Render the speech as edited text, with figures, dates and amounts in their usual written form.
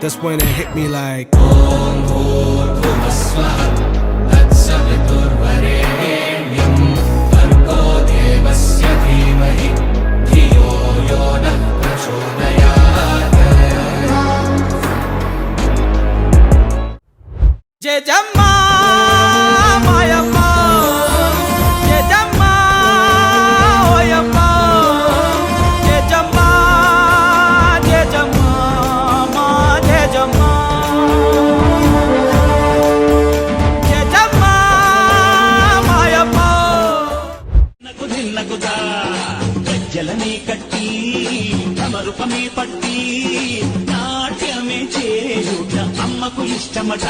that's when it hit me like Om Bhurvuvaswaha Tatsaviturvarenyam Bhargo Devasya Dhimahi Dhiyo Yo Nah Prachodayat Jejamma Mayamma Jejamma Oyamma Jejamma Jejamma Ma Jejamma Jejamma Mayamma నగుదా గజ్జలనే కట్టి తమరుపమే పట్టి నాట్యమే చేయుట అమ్మకు ఇష్టమట